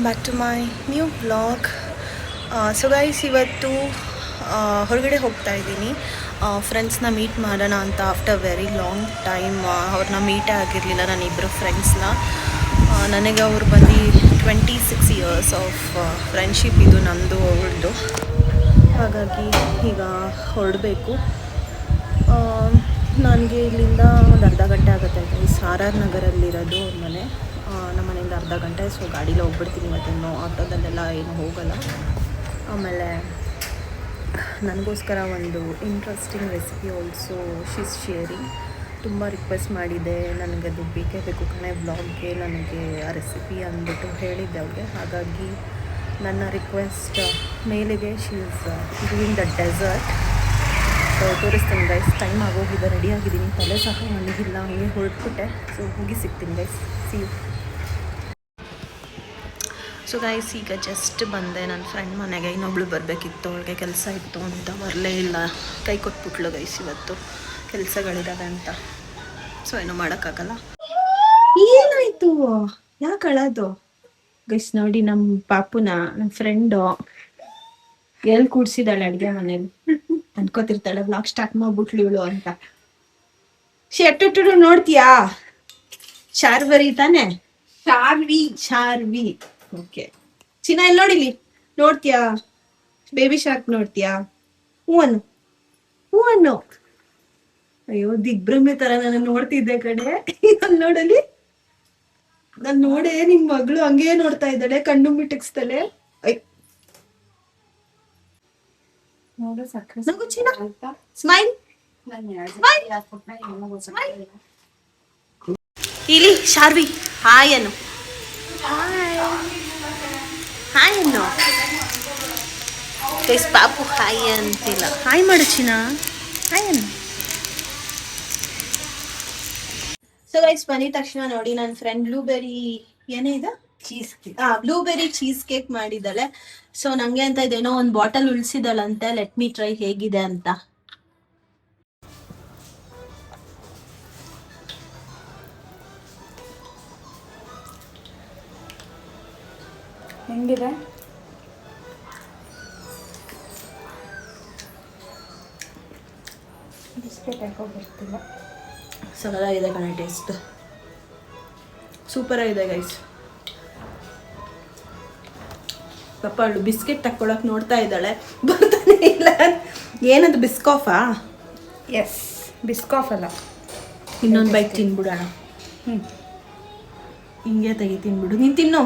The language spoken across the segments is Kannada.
Back to my new vlog. So guys, ಇವತ್ತು ಹೊರಗಡೆ ಹೋಗ್ತಾ ಇದ್ದೀನಿ. ಫ್ರೆಂಡ್ಸ್ನ ಮೀಟ್ ಮಾಡೋಣ ಅಂತ ಆಫ್ಟರ್ ವೆರಿ ಲಾಂಗ್ ಟೈಮ್. ಅವ್ರನ್ನ ಮೀಟೇ ಆಗಿರಲಿಲ್ಲ, ನಾನಿಬ್ಬರು ಫ್ರೆಂಡ್ಸ್ನ. ನನಗೆ ಅವ್ರು ಬಂದು 26 ಇಯರ್ಸ್ ಆಫ್ ಫ್ರೆಂಡ್ಶಿಪ್ ಇದು ನಮ್ಮದು ಅವ್ರದ್ದು. ಹಾಗಾಗಿ ಈಗ ಹೊರಡಬೇಕು. ನನಗೆ ಇಲ್ಲಿಂದ ಒಂದು ಅರ್ಧ ಗಂಟೆ ಆಗುತ್ತೆ. ಆರ್ ಆರ್ ನಗರಲ್ಲಿರೋದು ಅವ್ರ ಮನೆ. ನಮ್ಮ ಮನೆಯಿಂದ ಅರ್ಧ ಗಂಟೆ, ಸೊ ಗಾಡೀಲಿ ಹೋಗ್ಬಿಡ್ತೀನಿ. ಇವತ್ತೇನು ಆಟೋದಲ್ಲೆಲ್ಲ ಏನು ಹೋಗಲ್ಲ. ಆಮೇಲೆ ನನಗೋಸ್ಕರ ಒಂದು interesting recipe also she's sharing. ತುಂಬ ರಿಕ್ವೆಸ್ಟ್ ಮಾಡಿದೆ, ನನಗದು ಬೇಕೇ ಬೇಕು ಕಣೆ ವ್ಲಾಗ್ಗೆ, ನನಗೆ ಆ ರೆಸಿಪಿ ಅಂದ್ಬಿಟ್ಟು ಹೇಳಿದ್ದೆ ಅವ್ರಿಗೆ. ಹಾಗಾಗಿ ನನ್ನ ರಿಕ್ವೆಸ್ಟ್ ಮೇಲೆಗೆ she is doing the dessert. So ತೋರಿಸ್ತೀನಿ ಗೈಸ್. ಟೈಮ್ ಆಗೋಗಿದೆ, ರೆಡಿ ಆಗಿದ್ದೀನಿ, ತಲೆ ಸಹ ನನಗಿಲ್ಲ, ಹಂಗೆ ಹೊರಟ್ಬಿಟ್ಟೆ. ಸೊ ಹೋಗಿ ಸಿಗ್ತೀನಿ guys, see you. So guys, ಈಗ ಜಸ್ಟ್ ಬಂದೆ ನನ್ನ ಫ್ರೆಂಡ್ ಮನೆಗೆ. ಇನ್ನೊಬ್ಳು ಬರಬೇಕಿತ್ತು, ಅವಳಿಗೆ ಕೆಲಸ ಇತ್ತು ಅಂತ ಬರಲೇ ಇಲ್ಲ. ಕೈ ಕೊಟ್ಬಿಟ್ಲು ಗೈಸ್, ಇವತ್ತು ಕೆಲಸಗಳಿದ್ದಾವೆ ಅಂತ. ಸೊ ಏನೂ ಮಾಡೋಕ್ಕಾಗಲ್ಲ. ಏನಾಯಿತು, ಯಾಕೆ ಅಳೋದು ಗೈಸ್? ನೋಡಿ ನಮ್ಮ ಪಾಪುನ ನಮ್ಮ ಫ್ರೆಂಡು ಎಲ್ಲಿ ಕೂಡ್ಸಿದಾಳೆ ಅಡುಗೆ ಮನೇಲಿ. ಅನ್ಕೋತಿರ್ತಾಳೆ ಬ್ಲಾಗ್ ಸ್ಟಾರ್ಟ್ ಮಾಡ್ಬಿಟ್ಲು ಇವಳು ಅಂತ. ಶೆಟ್ಟು ನೋಡ್ತೀಯಾ? ಶಾರ್ವರಿ ತಾನೆ? ಶಾರ್ವಿ. ಓಕೆ ಚಿನ್ನ, ಇಲ್ಲಿ ನೋಡಿಲಿ, ನೋಡ್ತೀಯಾ? Baby shark ನೋಡ್ತೀಯಾ? ಹೂವನ್ನು. ಅಯ್ಯೋ, ದಿಗ್ಭ್ರಮೆ ತರ ನಾನು ನೋಡ್ತಿದ್ದೆ ಕಡೆ. ಅಲ್ಲಿ ನೋಡಲಿ, ನಾನು ನೋಡೆ ನಿಮ್ ಮಗಳು ಹಂಗೇ ನೋಡ್ತಾ ಇದ್ದಾಳೆ, ಕಣ್ಣು ಮಿಟಕ್ಸ್ತಾಳೆ. ಸ್ಮೈಲ್. ಇಲ್ಲಿ ಶಾರ್ವಿ ಹಾಯ್ ಅನ್ನು. ಹಾಯ್ ಅನ್ನು ಗೈಸ್. ಪಾಪು ಹಾಯ್ ಅಂತಿಲ್ಲ, ಹಾಯ್ ಮಾಡು ಚಿನ್ನ, ಹಾಯ್ ಅನ್ನು. ಸೊ ಗೈಸ್, ಬಂದಿದ ತಕ್ಷಣ ನೋಡಿ ನನ್ನ ಫ್ರೆಂಡ್ ಬ್ಲೂಬೆರಿ ಏನೇ ಇದೆ cheese cake, blueberry cheese cake ಮಾಡಿದ್ದಾಳೆ. ಸೊ ನಂಗೆ ಅಂತ ಇದೇನೋ ಒಂದು ಬಾಟಲ್ ಉಳಿಸಿದಳಂತೆ. ಲೆಟ್ ಮೀ ಟ್ರೈ ಹೇಗಿದೆ ಅಂತ. ಹೆಂಗಿದೆ? ಬಿಸ್ಕೆಟ್ ಹಾಕೋ ಬರ್ತಿಲ್ಲ. ಸಗದಾಗಿದೆ ಕಣೆ, ಟೇಸ್ಟ್ ಸೂಪರ್ ಆಗಿದೆ ಗೈಸ್. ಪಾಪ ಅವಳು ಬಿಸ್ಕೆಟ್ ತಕ್ಕೊಳಕ್ ನೋಡ್ತಾ ಇದ್ದಾಳೆ, ಬರ್ತಾನೆ ಇಲ್ಲ. ಏನದು ಬಿಸ್ಕಾಫಾ? ಎಸ್, ಬಿಸ್ಕಾಫ್ ಅಲ್ಲ, ಇನ್ನೊಂದು ಬೈಟ್ ತಿನ್ಬಿಡೋಣ. ಹಿಂಗೆ ತೆಗಿ, ತಿನ್ಬಿಡು. ನೀನು ತಿನ್ನು,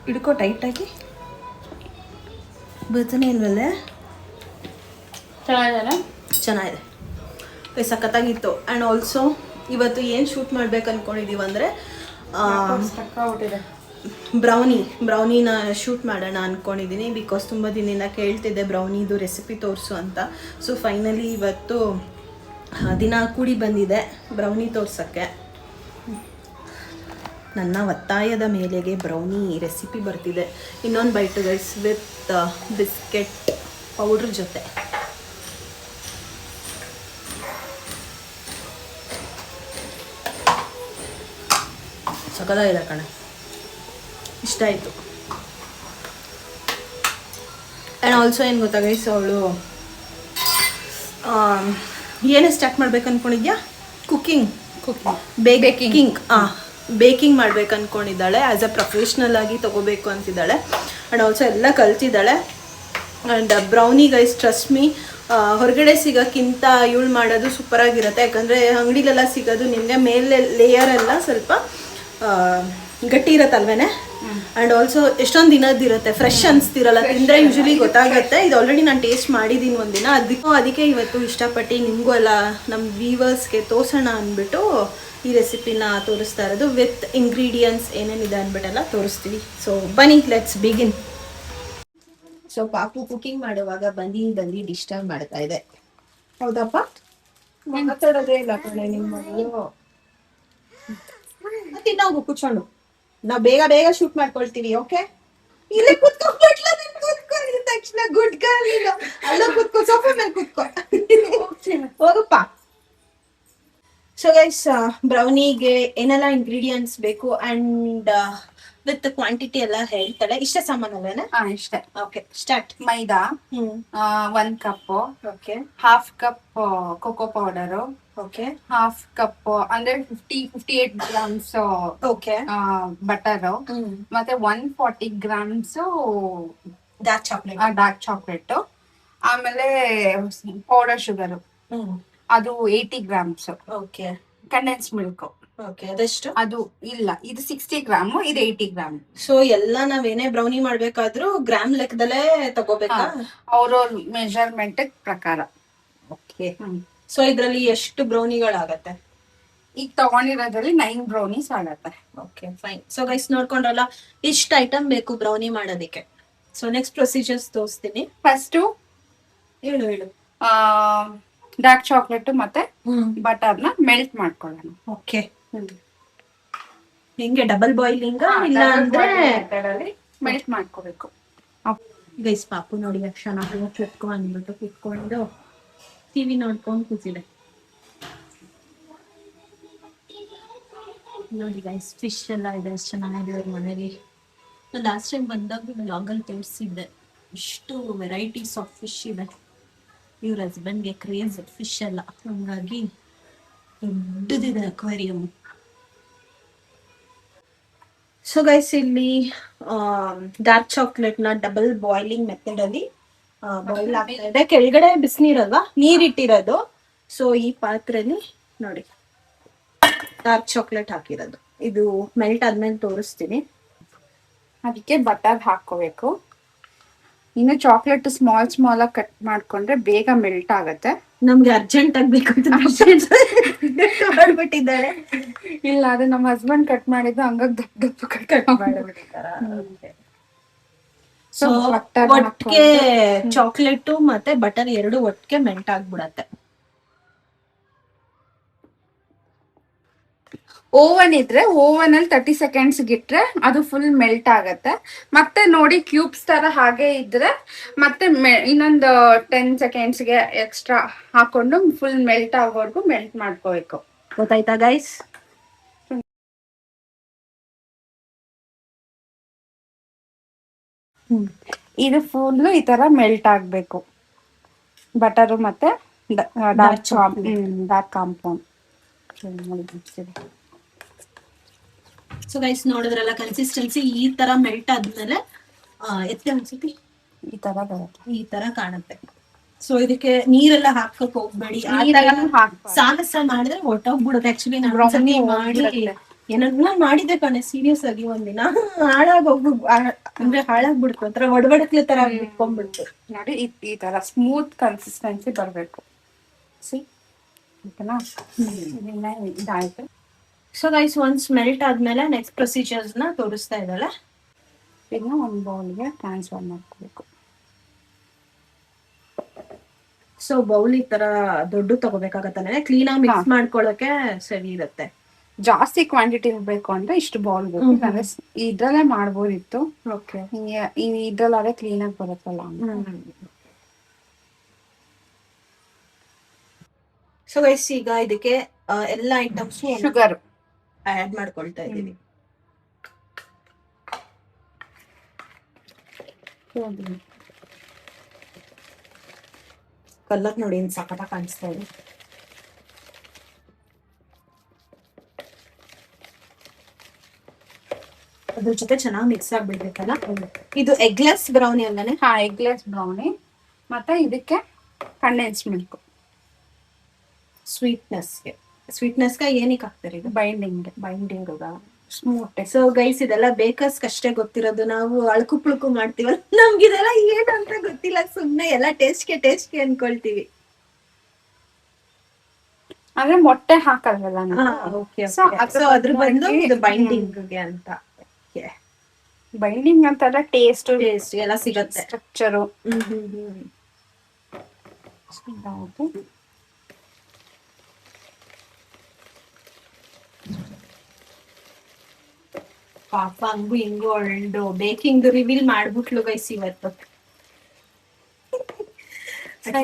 ಹಿಡ್ಕೋ ಟೈಟಾಗಿ. ಬರ್ತಾನೆ ಇಲ್ವಲ್ಲೇ? ಚೆನ್ನಾಗಿದೆ, ಸಖತ್ತಾಗಿತ್ತು. ಆ್ಯಂಡ್ ಆಲ್ಸೋ ಇವತ್ತು ಏನು ಶೂಟ್ ಮಾಡ್ಬೇಕು ಅಂದ್ಕೊಂಡಿದ್ದೀವಿ ಅಂದರೆ ಬ್ರೌನಿನ ಶೂಟ್ ಮಾಡೋಣ ಅಂದ್ಕೊಂಡಿದ್ದೀನಿ. ಬಿಕಾಸ್ ತುಂಬ ದಿನದಿಂದ ಕೇಳ್ತಿದ್ದೆ ಬ್ರೌನಿದು ರೆಸಿಪಿ ತೋರಿಸು ಅಂತ. ಸೊ ಫೈನಲಿ ಇವತ್ತು ದಿನ ಕೂಡಿ ಬಂದಿದೆ ಬ್ರೌನಿ ತೋರ್ಸೋಕ್ಕೆ. ನನ್ನ ಒತ್ತಾಯದ ಮೇಲೆಗೆ ಬ್ರೌನಿ ರೆಸಿಪಿ ಬರ್ತಿದೆ. ಇನ್ನೊಂದು bite guys, with biscuit powder ಜೊತೆ. ಸಕದಾಗಿದೆ ಕಣೆ, ಇಷ್ಟ ಆಯಿತು. ಆ್ಯಂಡ್ ಆಲ್ಸೋ ಏನು ಗೊತ್ತಾ ಗೈಸ್, ಅವಳು ಏನೇ ಸ್ಟಾರ್ಟ್ ಮಾಡ್ಬೇಕು ಅಂದ್ಕೊಂಡಿದ್ಯಾ? ಬೇಕಿಂಗ್ ಮಾಡ್ಬೇಕು ಅಂದ್ಕೊಂಡಿದ್ದಾಳೆ. ಆ್ಯಸ್ ಅ ಪ್ರೊಫೆಷ್ನಲ್ ಆಗಿ ತೊಗೋಬೇಕು ಅಂತಿದ್ದಾಳೆ. ಆ್ಯಂಡ್ ಆಲ್ಸೋ ಎಲ್ಲ ಕಲ್ತಿದ್ದಾಳೆ. And brownie guys, trust me, ಹೊರಗಡೆ ಸಿಗೋಕ್ಕಿಂತ ಇವಳು ಮಾಡೋದು ಸೂಪರಾಗಿರುತ್ತೆ. ಯಾಕಂದರೆ ಅಂಗಡಿಲೆಲ್ಲ ಸಿಗೋದು ನಿಮಗೆ ಮೇಲೆ ಲೇಯರ್ ಎಲ್ಲ ಸ್ವಲ್ಪ ಗಟ್ಟಿ ಇರತ್ತಲ್ವೇನೆ. ಆ್ಯಂಡ್ ಆಲ್ಸೋ ಎಷ್ಟೊಂದು ದಿನದ್ದಿರುತ್ತೆ, ಫ್ರೆಶ್ ಅನಿಸ್ತಿರಲ್ಲ. ತಿಂದರೆ ಯೂಶಲಿ ಗೊತ್ತಾಗುತ್ತೆ. ಇದು ಆಲ್ರೆಡಿ ನಾನು ಟೇಸ್ಟ್ ಮಾಡಿದ್ದೀನಿ ಒಂದಿನ. ಅದಕ್ಕೆ ಇವತ್ತು ಇಷ್ಟಪಟ್ಟು ನಿಮಗೂ ಎಲ್ಲ ನಮ್ಮ ವ್ಯೂವರ್ಸ್ಗೆ ತೋರಿಸೋಣ ಅಂದ್ಬಿಟ್ಟು ಈ ರೆಸಿಪಿನ ತೋರಿಸ್ತಾ ಇರೋದು. ವಿತ್ ಇಂಗ್ರೀಡಿಯೆಂಟ್ಸ್ ಏನೇನಿದೆ ಅಂದ್ಬಿಟ್ಟೆಲ್ಲ ತೋರಿಸ್ತೀವಿ. ಸೊ ಬನ್ನಿ, ಲೆಟ್ಸ್ ಬಿಗಿನ್. ಸೊ ಪಾಪು ಕುಕಿಂಗ್ ಮಾಡುವಾಗ ಬಂದು ಡಿಸ್ಟರ್ಬ್ ಮಾಡ್ತಾ ಇದೆ. ಹೌದಪ್ಪ? ಮಾತಾಡೋದೇ ಇಲ್ಲ ಕಣೆ ನಿಮ್ಮ ಮಗಳು. ತಿನ್ನೋಗು ಕೂತ್ಕೊಂಡು, ನಾವು ಬೇಗ ಶೂಟ್ ಮಾಡ್ಕೊಳ್ತೀವಿ. ಓಕೆ, ಇಲ್ಲೇ ಕೂತ್ಕೊಂಡ್ಬಿಟ್ಲ ತಕ್ಷಣ. ಗುಡ್ ಗರ್ಲ್ ನೀನು. ಅಲ್ಲ ಕೂತ್ಕೋ, ಸೋಫಾ ಮೇಲೆ ಕೂತ್ಕೋ. ಹೋಗಪ್ಪ. ಸೊ ಗೈಸ್, ಬ್ರೌನಿಗೆ ಏನೆಲ್ಲ ಇಂಗ್ರೀಡಿಯೆಂಟ್ಸ್ ಬೇಕು ಆ್ಯಂಡ್ ವಿತ್ ಕ್ವಾಂಟಿಟಿ ಎಲ್ಲ ಹೇಳ್ತಾಳೆ. ಇಷ್ಟ ಸಾಮಾನಲ್ಲೇನೆ? ಇಷ್ಟೇ. Okay, start. Maida hmm 1 cup, okay half cup cocoa powder, okay half cup ಅಂದ್ರೆ 58 ಗ್ರಾಮ್ಸ್ ಓಕೆ ಬಟರು, ಹ್ಮ್ ಮತ್ತೆ 140 grams dark chocolate. Dark chocolate, ಆಮೇಲೆ ಪೌಡರ್ ಶುಗರ್ ಹ್ಮ್ ಅದು 80 grams, okay condense milk okay ಅದೆಷ್ಟು? ಅದು ಇಲ್ಲ, ಇದು 60 ಗ್ರಾಮ್, ಇದು 80 ಗ್ರಾಮ್. ಸೊ ಎಲ್ಲ ನಾವೇನೇ ಬ್ರೌನಿ ಮಾಡ್ಬೇಕಾದ್ರೂ ಗ್ರಾಮ್ ಲೆಕ್ಕದಲ್ಲೇ ತಗೋಬೇಕಾ? ಅವ್ರವ್ರ ಮೆಜರ್ಮೆಂಟ್ ಪ್ರಕಾರ. ಓಕೆ. ಸೊ ಇದ್ರಲ್ಲಿ ಎಷ್ಟು ಬ್ರೌನಿಗಳಾಗತ್ತೆ? ಈಗ ತಗೊಂಡಿರೋದ್ರಲ್ಲಿ 9 ಬ್ರೌನೀಸ್ ಆಗತ್ತೆ. Okay fine. ಸೊ ಗೈಸ್ ನೋಡ್ಕೊಂಡ್ರಲ್ಲ, ಇಷ್ಟು ಐಟಮ್ ಬೇಕು ಬ್ರೌನಿ ಮಾಡೋದಕ್ಕೆ. ಸೊ ನೆಕ್ಸ್ಟ್ ಪ್ರೊಸೀಜರ್ಸ್ ತೋರಿಸ್ತೀನಿ. ಫಸ್ಟ್ ಹೇಳು ಹೇಳು. ಡಾರ್ಕ್ ಚಾಕ್ಲೇಟ್ ಮತ್ತೆ ಬಟರ್ನ ಮೆಲ್ಟ್ ಮಾಡ್ಕೊಳ್ಳೋಣ. ಓಕೆ. ಹಿಂಗೆ ಡಬಲ್ ಬಾಯ್ಲಿಂಗ್ ಇಲ್ಲ ಅಂದ್ರೆ ಮೆಲ್ಟ್ ಮಾಡ್ಕೋಬೇಕು. ಗೈಸ್ ಪಾಪು ನೋಡಿ ಅಕ್ಷಣ ಅಂದ್ಬಿಟ್ಟು ಕುತ್ಕೊಂಡು ಟಿವಿ ನೋಡ್ಕೊಂಡು ಕೂತಿದೆ. ನೋಡಿ ಗೈಸ್, ಫಿಶ್ ಎಲ್ಲ ಇದೆ, ಎಷ್ಟು ಚೆನ್ನಾಗಿದೆ ಇವ್ರ ಮನೇಲಿ. ಲಾಸ್ಟ್ ಟೈಮ್ ಬಂದಾಗ ಬ್ಲಾಗಲ್ಲಿ ತೋರಿಸಿದ್ದೆ, ಇಷ್ಟು ವೆರೈಟೀಸ್ ಆಫ್ ಫಿಶ್ ಇದೆ. ಇವ್ರ ಹಸ್ಬೆಂಡ್ಗೆ ಕ್ರೇಜ್ ಫಿಶ್ ಎಲ್ಲ, ಹಂಗಾಗಿ ದೊಡ್ಡದಿದೆ ಅಕ್ವೇರಿಯಂ. ಸೊ ಗೈಸ್, ಇಲ್ಲಿ ಡಾರ್ಕ್ ಚಾಕ್ಲೇಟ್ ನ ಡಬಲ್ ಬಾಯ್ಲಿಂಗ್ ಮೆಥಡ್ ಅಲ್ಲಿ ಬಾಯ್ಲ್ ಆಗ್ತಾ ಇದೆ. ಕೆಳಗಡೆ ಬಿಸಿನೀರಲ್ವಾ, ನೀರಿಟ್ಟಿರೋದು. ಸೊ ಈ ಪಾತ್ರೆಯಲ್ಲಿ ನೋಡಿ ಡಾರ್ಕ್ ಚಾಕ್ಲೇಟ್ ಹಾಕಿರೋದು. ಇದು ಮೆಲ್ಟ್ ಆದ್ಮೇಲೆ ತೋರಿಸ್ತೀನಿ. ಅದಕ್ಕೆ ಬಟರ್ ಹಾಕೋಬೇಕು. ಇನ್ನು ಚಾಕ್ಲೇಟ್ ಸ್ಮಾಲ್ ಸ್ಮಾಲ್ ಆಗಿ ಕಟ್ ಮಾಡ್ಕೊಂಡ್ರೆ ಬೇಗ ಮೆಲ್ಟ್ ಆಗತ್ತೆ. ನಮ್ಗೆ ಅರ್ಜೆಂಟ್ ಆಗ್ಬೇಕು ಅಂತ ಮಾಡ್ಬಿಟ್ಟಿದ್ದಾಳೆ. ಇಲ್ಲ, ಅದು ನಮ್ಮ ಹಸ್ಬೆಂಡ್ ಕಟ್ ಮಾಡಿದ್ದು, ಹಂಗಾಗಿ ದಪ್ಪ ದಪ್ಪ ಕಟ್ ಮಾಡ್ಬಿಟ್ಟಿದ್ದಾರ. ಸೊ ಒಟ್ಟಿಗೆ ಚಾಕ್ಲೇಟ್ ಮತ್ತೆ ಬಟರ್ ಎರಡು ಒಟ್ಟಿಗೆ ಮೆಲ್ಟ್ ಆಗ್ಬಿಡತ್ತೆ. ಓವನ್ ಇದ್ರೆ ಓವನ್ ಅಲ್ಲಿ 30 ಸೆಕೆಂಡ್ಸ್ ಇಟ್ರೆ ಅದು ಫುಲ್ ಮೆಲ್ಟ್ ಆಗತ್ತೆ. ಮತ್ತೆ ನೋಡಿ ಕ್ಯೂಬ್ಸ್ ತರ ಹಾಗೆ ಇದ್ರೆ ಮತ್ತೆ ಇನ್ನೊಂದು 10 ಸೆಕೆಂಡ್ಸ್ಗೆ ಎಕ್ಸ್ಟ್ರಾ ಹಾಕೊಂಡು ಫುಲ್ ಮೆಲ್ಟ್ ಆಗೋವರೆಗೂ ಮೆಲ್ಟ್ ಮಾಡ್ಕೋಬೇಕು. ಗೊತ್ತಾಯ್ತಾ ಗೈಸ್? ಇದು ಫುಲ್ ಈ ತರ ಮೆಲ್ಟ್ ಆಗ್ಬೇಕು. ಬಟರು ಮತ್ತೆ ಡಾರ್ಕ್ ಕಾಂಪೌಂಡ್. ಸೊ ಗೈಸ್ ನೋಡಿದ್ರಲ್ಲ, ಕನ್ಸಿಸ್ಟೆನ್ಸಿ ಈ ತರ ಮೆಲ್ಟ್ ಆದ್ಮೇಲೆ ಎತ್ತೆ ಅನ್ಸುತ್ತೆ ಈ ತರ ಬರುತ್ತೆ, ಈ ತರ ಕಾಣುತ್ತೆ. ಸೊ ಇದಕ್ಕೆ ನೀರೆಲ್ಲ ಹಾಕಕ್ ಹೋಗ್ಬೇಡಿ. ಆ ತರ ಸಾಹಸ ಮಾಡಿದ್ರೆ ಹೊಟ್ಟೋಗ್ಬಿಡುತ್ತೆ. ಆಕ್ಚುಲಿ ನಾನು ಮಾಡಿ ಏನನ್ನ ಮಾಡಿದೆ ಕಣೆ, ಸೀರಿಯಸ್ ಆಗಿ ಒಂದಿನ ಅಂದ್ರೆ ಹಾಳಾಗ್ಬಿಡ್ತು, ಒಂಥರ ಒಡಬಡಕ್ಲೆ ತರ ಬಿಟ್ಕೊಂಡ್ಬಿಡ್ತು. ನೋಡಿ ಈ ತರ ಸ್ಮೂತ್ ಕನ್ಸಿಸ್ಟೆನ್ಸಿ ಬರ್ಬೇಕು. ಸಿ ಇದಾಯ್ತು. ಸೊ ಗೈಸ್, ಒನ್ಸ್ ಮೆಲ್ಟ್ ಆದ್ಮೇಲೆ ನೆಕ್ಸ್ಟ್ ಪ್ರೊಸೀಜರ್ಸ್ ನ ತೋರಿಸ್ತಾ ಇದ್ದಾಳೆ. ಇನ್ನು ಒಂದು ಬೌಲ್ಗೆ ಟ್ರಾನ್ಸ್ಫರ್ ಮಾಡ್ಕೋಬೇಕು. ಸೊ ಬೌಲ್ ಈ ತರ ದೊಡ್ಡ ತಗೋಬೇಕಾಗತ್ತೆ, ಕ್ಲೀನ್ ಆಗಿ ಮಿಕ್ಸ್ ಮಾಡ್ಕೊಳಕ್ಕೆ ಸರಿ ಇರುತ್ತೆ. ಜಾಸ್ತಿ ಕ್ವಾಂಟಿಟಿ ಇರ್ಬೇಕು ಅಂದ್ರೆ ಇಷ್ಟು ಬೌಲ್ ಬೇಕು. ಇದ್ರಲ್ಲೇ ಮಾಡ್ಬೋದಿತ್ತು. ಓಕೆ, ಇದ್ರಲ್ಲಾದ್ರೆ ಕ್ಲೀನ್ ಆಗಿ ಬರುತ್ತಲ್ಲ. ಸೊ ಗೈಸ್, ಈಗ ಇದಕ್ಕೆ ಎಲ್ಲ ಐಟಮ್ಸ್ ಶುಗರ್ ಆಡ್ ಮಾಡ್ಕೊಳ್ತಾ ಇದೀವಿ. ಕಲರ್ ನೋಡಿ ಸಖತ್ತ ಕಾಣಿಸ್ತಾ ಇದೆ. ಅದ್ರ ಜೊತೆ ಚೆನ್ನಾಗಿ ಮಿಕ್ಸ್ ಆಗ್ಬಿಡ್ಬೇಕಲ್ಲ. ಇದು ಎಗ್ಲೆಸ್ ಬ್ರೌನಿ ಅಲ್ಲನೆ? ಹಾ, ಎಗ್ಲೆಸ್ ಬ್ರೌನಿ. ಮತ್ತೆ ಇದಕ್ಕೆ ಕಂಡೆನ್ಸ್ ಮಿಲ್ಕ್ ಸ್ವೀಟ್ನೆಸ್ಗೆ ಏನಕ್ಕೆ ಹಾಕ್ತಾರೆ? ಇದು ಬೈಂಡಿಂಗ್ ಸ್ಮೂತ್. ಸೊ ಗೈಸ್, ಇದೆಲ್ಲ ಬೇಕರ್ಸ್ ಅಷ್ಟೇ ಗೊತ್ತಿರೋದು. ನಾವು ಅಳ್ಕು ಪುಳ್ಕು ಮಾಡ್ತೀವಲ್ಲ, ನಮ್ಗಿದೆಲ್ಲ ಏನಂತ ಗೊತ್ತಿಲ್ಲ. ಸುಮ್ನೆ ಎಲ್ಲ ಟೇಸ್ಟ್ಗೆ ಅನ್ಕೊಳ್ತೀವಿ. ಅಂದ್ರೆ ಮೊಟ್ಟೆ ಹಾಕಲ್ವಲ್ಲ, ಅದ್ರ ಬಂದು ಇದು ಬೈಂಡಿಂಗ್ಗೆ ಅಂತ. ಬೈಂಡಿಂಗ್ ಅಂತಾರ ಟೇಸ್ಟ್ ಎಲ್ಲ ಸಿಗತ್ತೆ, ಸ್ಟ್ರಕ್ಚರು. ಪಾಪ ಹಂಗು ಹಿಂಗು ಒಳ್ಳು ಬೇಕಿಂಗ್ ರಿವೀಲ್ ಮಾಡ್ಬಿಟ್ಲು ಗೈಸ್ ಇವತ್ತು.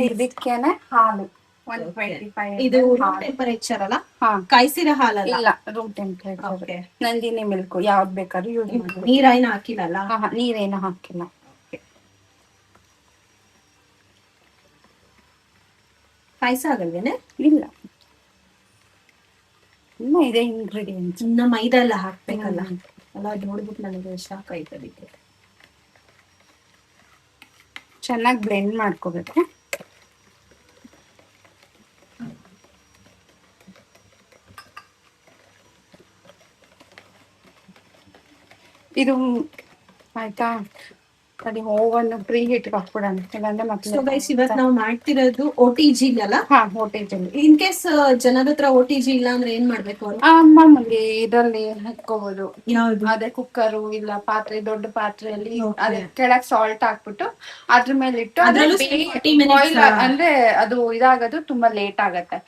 ಇದಕ್ಕೇನೆ ಹಾಲು. 125 ಇದು ಹಾಲು. ಟೆಂಪರೇಚರ್ ಅಲ್ಲ, ಹಾ ಕಾಯಿಸಿರೋ ಹಾಲಲ್ಲ? ಇಲ್ಲ, room temperature. Okay. Nandini milk ಯಾವ್ದು ಬೇಕಾದ್ರೂ ಯೂಸ್ ಮಾಡ್ಬೋದು. ನೀರೇನು ಹಾಕಿಲ್ಲಲ್ಲ? ನೀರೇನು ಹಾಕಿಲ್ಲ. ಪಾಯಸ ಆಗಲ್ವೇನೆ? ಇಲ್ಲ, ಇನ್ನ ಇದೆ ಇಂಗ್ರೀಡಿಯೆಂಟ್ಸ್. ಇನ್ನ ಮೈದಾ ಎಲ್ಲ ಹಾಕ್ಬೇಕಲ್ಲ ಅಲ್ಲ? ಅದು ನೋಡ್ಬಿಟ್ಟು ನನಗೆ ಶಾಕ್ ಆಯ್ತು. ಅದಕ್ಕೆ ಚೆನ್ನಾಗಿ ಬ್ಲೆಂಡ್ ಮಾಡ್ಕೋಬೇಕು. ಇದು ಆಯ್ತಾ, ಅಲ್ಲಿ ಓವನ್ ಪ್ರೀ ಹೀಟ್ ಹಾಕ್ಬಿಡೋಣ, ಇಲ್ಲಾಂದ್ರೆ ಮತ್ತೆ. ಸೊ ಗೈಸ್, ಇವತ್ತು ನಾವು ಮಾಡ್ತಿರೋದು OTG ಅಲ್ಲ? ಹಾ, ಹೋಟೆಲ್. ಇನ್ ಕೇಸ್ ಜನದ ಹತ್ರ OTG ಇಲ್ಲ ಅಂದ್ರೆ ಏನ್ ಮಾಡ್ಬೇಕು ಅವ್ರು? ಮಾಮೂಲಿ ಇದರಲ್ಲಿ ಹಾಕೋಬಹುದು. ಯಾವ್ದು? ಅದೇ ಕುಕ್ಕರು ಇಲ್ಲ ಪಾತ್ರೆ, ದೊಡ್ಡ ಪಾತ್ರೆಯಲ್ಲಿ Okay. ಅದೇ ಕೆಳಗ್ ಸಾಲ್ಟ್ ಹಾಕ್ಬಿಟ್ಟು ಅದ್ರ ಮೇಲೆ ಇಟ್ಟು ಅದ್ರಲ್ಲೂ 40 minutes ಬಾಯ್ಲ್ ಅಂದ್ರೆ ಅದು ಇದಾಗೋದು ತುಂಬಾ ಲೇಟ್ ಆಗತ್ತೆ.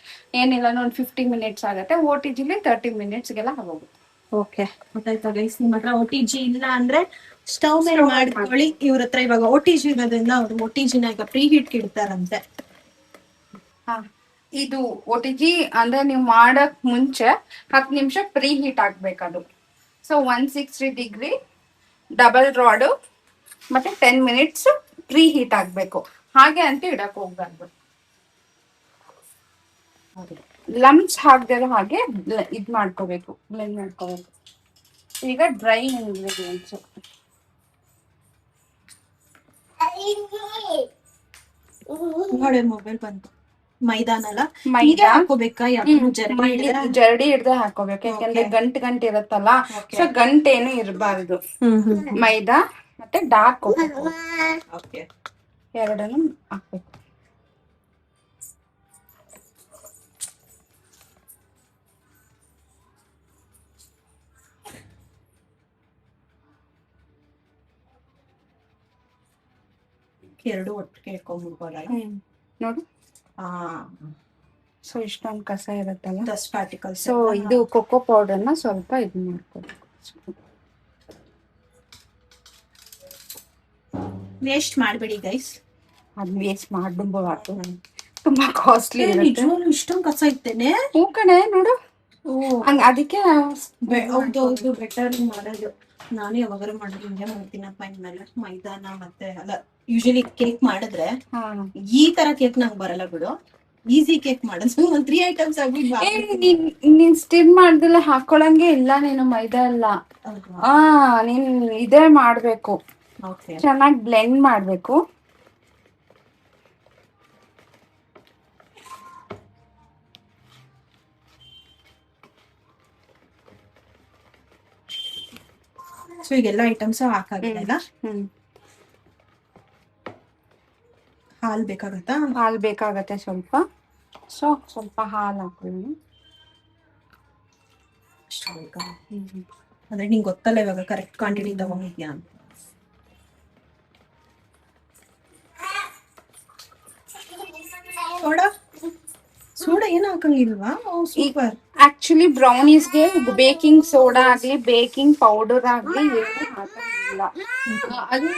ಏನಿಲ್ಲ ಒಂದು 50 ಮಿನಿಟ್ಸ್ ಆಗತ್ತೆ. OTGಲಿ 30 ಮಿನಿಟ್ಸ್ಗೆಲ್ಲ ಆಗೋಗುತ್ತೆ. ಓಕೆ, ಗೊತ್ತಾಯ್ತಾ ಗೈಸ್? ನಿಮ್ಮ ಹತ್ರ OTG ಇಲ್ಲ ಅಂದ್ರೆ ಸ್ಟವ್ ಮೇಲೆ ಮಾಡ್ಕೊಳ್ಳಿ. ಇವ್ರ ಹತ್ರ ಇವಾಗ OTG ಇರೋದ್ರಿಂದ ಅವ್ರು OTGನ ಈಗ ಪ್ರೀ ಹೀಟ್ ಇಡ್ತಾರಂತೆ. ಇದು OTG ಅಂದ್ರೆ ನೀವು ಮಾಡಕ್ ಮುಂಚೆ 10 ನಿಮಿಷ ಪ್ರೀ ಹೀಟ್ ಆಗ್ಬೇಕದು. ಸೊ 160 ಡಿಗ್ರಿ ಡಬಲ್ ರಾಡ್ ಮತ್ತೆ 10 ಮಿನಿಟ್ಸ್ ಪ್ರೀ ಹೀಟ್ ಆಗ್ಬೇಕು. ಹಾಗೆ ಅಂತ ಇಡಕ್ ಹೋಗ್ಬಾರ್ದು. ಲಂಚ್ ಹಾಕ್ದಿರೋ ಹಾಗೆ ಇದ್ ಮಾಡ್ಕೋಬೇಕು, ಬ್ಲೆಂಡ್ ಮಾಡ್ಕೋಬೇಕು. ಈಗ ಡ್ರೈ ಇಂಗ್ರೀಡಿಯೆಂಟ್ಸ್ ನೋಡಿ, ಮೊಬೈಲ್ ಬಂತು. ಮೈದಾನಲ್ಲ? ಮೈದಾ ಹಾಕೋಬೇಕಾ? ಜರಡಿ ಹಿಡ್ದೆ ಹಾಕೋಬೇಕು, ಯಾಕಂದ್ರೆ ಗಂಟು ಇರುತ್ತಲ್ಲ. ಸೊ ಗಂಟೇನು ಇರಬಾರ್ದು. ಮೈದಾ ಮತ್ತೆ ಡಾರ್ಕ್ ಕೊಕೊ ಎರಡನ್ನು ಹಾಕ್ಬೇಕು. ಎರಡು ಒಟ್ಟಿಗೆ ಇಟ್ಕೊಂಡ್ಬಿಡ್ಬೋದ? ನೋಡು. ಸೊ ಇಷ್ಟೊಂದು ಕಸ ಇರುತ್ತಲ್ಲ, ಡಸ್ಟ್ ಪಾರ್ಟಿಕಲ್ಸ್. ಸೊ ಇದು ಕೊಕೋ ಪೌಡರ್ನ ಸ್ವಲ್ಪ ಇದು ಮಾಡ್ಕೊಬೇಕು. ವೇಸ್ಟ್ ಮಾಡಬೇಡಿ ಗೈಸ್. ಅದ್ ವೇಸ್ಟ್ ಮಾಡ್ಬಿಡ್ಬಾರ್ದು, ತುಂಬಾ ಕಾಸ್ಟ್ಲಿ ಇರುತ್ತೆ. ಇಷ್ಟೊಂದು ಕಸ ಇತ್ತೇನೆ? ಹೂ ಕಣೆ, ನೋಡು. ಅದಕ್ಕೆ ಹೌದು, ಬೆಟರ್ ಮಾಡೋದು. ನಾನು ಯಾವಾಗಾರು ಮಾಡಿದ್ರೆ ಹಿಂಗೆ ಮಾಡ್ತೀನಪ್ಪ. ಇನ್ಮೇಲೆ ಮೈದಾನ ಮತ್ತೆ ಅಲ್ಲ, ಯೂಶಲಿ ಕೇಕ್ ಮಾಡಿದ್ರೆ ಈ ತರ ಕೇಕ್ ನಂಗೆ ಬರಲ್ಲ ಬಿಡು. ಈಸಿ ಕೇಕ್ ಮಾಡೋದು. ಒಂದ್ 3 ಐಟಮ್ಸ್ ನೀನ್ ಸ್ಟಿರ್ ಮಾಡ್ದಲ್ಲ ಹಾಕೊಳಂಗೆ ಇಲ್ಲ ನೀನು ಮೈದಾ ಎಲ್ಲ. ನೀನ್ ಇದೇ ಮಾಡ್ಬೇಕು, ಚೆನ್ನಾಗಿ ಬ್ಲೆಂಡ್ ಮಾಡ್ಬೇಕು. ಸೊ ಈಗೆಲ್ಲ ಐಟಮ್ಸ್ ಹಾಕಾಗಿಲ್ಲ. ಹಾಲು ಬೇಕಾಗತ್ತಾ? ಹಾಲು ಬೇಕಾಗತ್ತೆ ಸ್ವಲ್ಪ. ಸೊ ಸ್ವಲ್ಪ ಹಾಲು ಹಾಕೊಳ್ಳಿ. ಅಂದ್ರೆ ನಿಂಗೆ ಗೊತ್ತಲ್ಲ ಇವಾಗ ಕರೆಕ್ಟ್ ಕ್ವಾಂಟಿಟಿ ತಗೊಂಡಿದ್ಯಾ ಅಂತ. ಸೋಡಾ ಏನು ಹಾಕಂಗಿಲ್ವಾ? ಸೂಪರ್. ಆಕ್ಚುಲಿ ಬ್ರೌನೀಸ್ಗೆ ಬೇಕಿಂಗ್ ಸೋಡಾ ಆಗ್ಲಿ ಬೇಕಿಂಗ್ ಪೌಡರ್ ಆಗ್ಲಿ ಏನು ಹಾಕಂಗಿಲ್ಲ. ಅದು